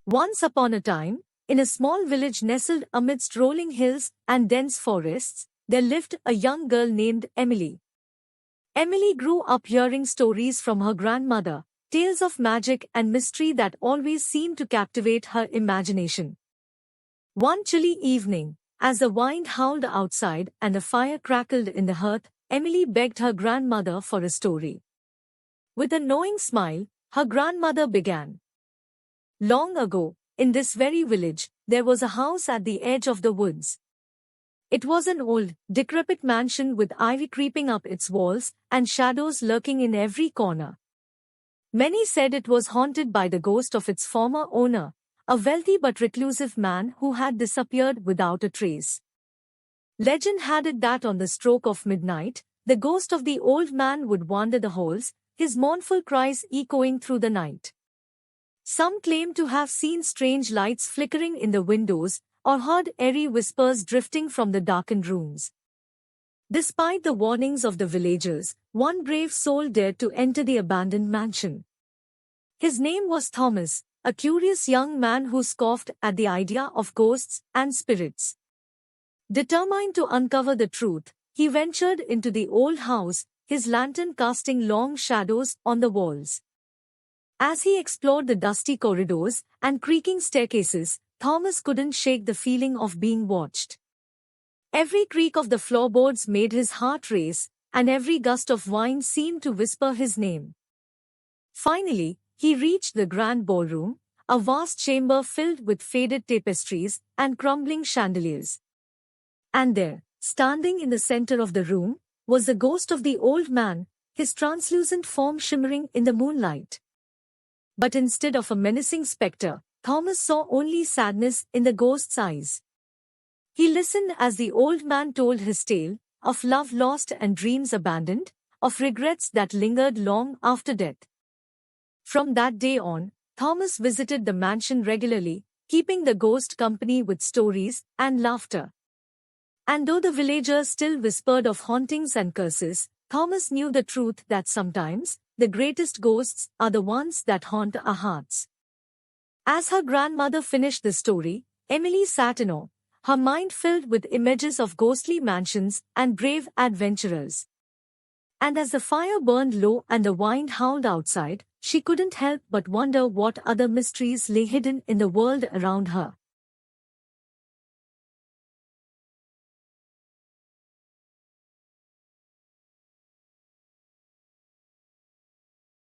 Once upon a time, in a small village nestled amidst rolling hills and dense forests, there lived a young girl named Emily. Emily grew up hearing stories from her grandmother, tales of magic and mystery that always seemed to captivate her imagination. One chilly evening, as the wind howled outside and a fire crackled in the hearth, Emily begged her grandmother for a story. With a knowing smile, her grandmother began. Long ago, in this very village, there was a house at the edge of the woods. It was an old, decrepit mansion with ivy creeping up its walls and shadows lurking in every corner. Many said it was haunted by the ghost of its former owner, a wealthy but reclusive man who had disappeared without a trace. Legend had it that on the stroke of midnight, the ghost of the old man would wander the halls, his mournful cries echoing through the night. Some claimed to have seen strange lights flickering in the windows or heard eerie whispers drifting from the darkened rooms. Despite the warnings of the villagers, one brave soul dared to enter the abandoned mansion. His name was Thomas, a curious young man who scoffed at the idea of ghosts and spirits. Determined to uncover the truth, he ventured into the old house, his lantern casting long shadows on the walls. As he explored the dusty corridors and creaking staircases, Thomas couldn't shake the feeling of being watched. Every creak of the floorboards made his heart race, and every gust of wind seemed to whisper his name. Finally, he reached the grand ballroom, a vast chamber filled with faded tapestries and crumbling chandeliers. And there, standing in the center of the room, was the ghost of the old man, his translucent form shimmering in the moonlight. But instead of a menacing specter, Thomas saw only sadness in the ghost's eyes. He listened as the old man told his tale, of love lost and dreams abandoned, of regrets that lingered long after death. From that day on, Thomas visited the mansion regularly, keeping the ghost company with stories and laughter. And though the villagers still whispered of hauntings and curses, Thomas knew the truth that sometimes, the greatest ghosts are the ones that haunt our hearts. As her grandmother finished the story, Emily sat in awe, her mind filled with images of ghostly mansions and brave adventurers. And as the fire burned low and the wind howled outside, she couldn't help but wonder what other mysteries lay hidden in the world around her.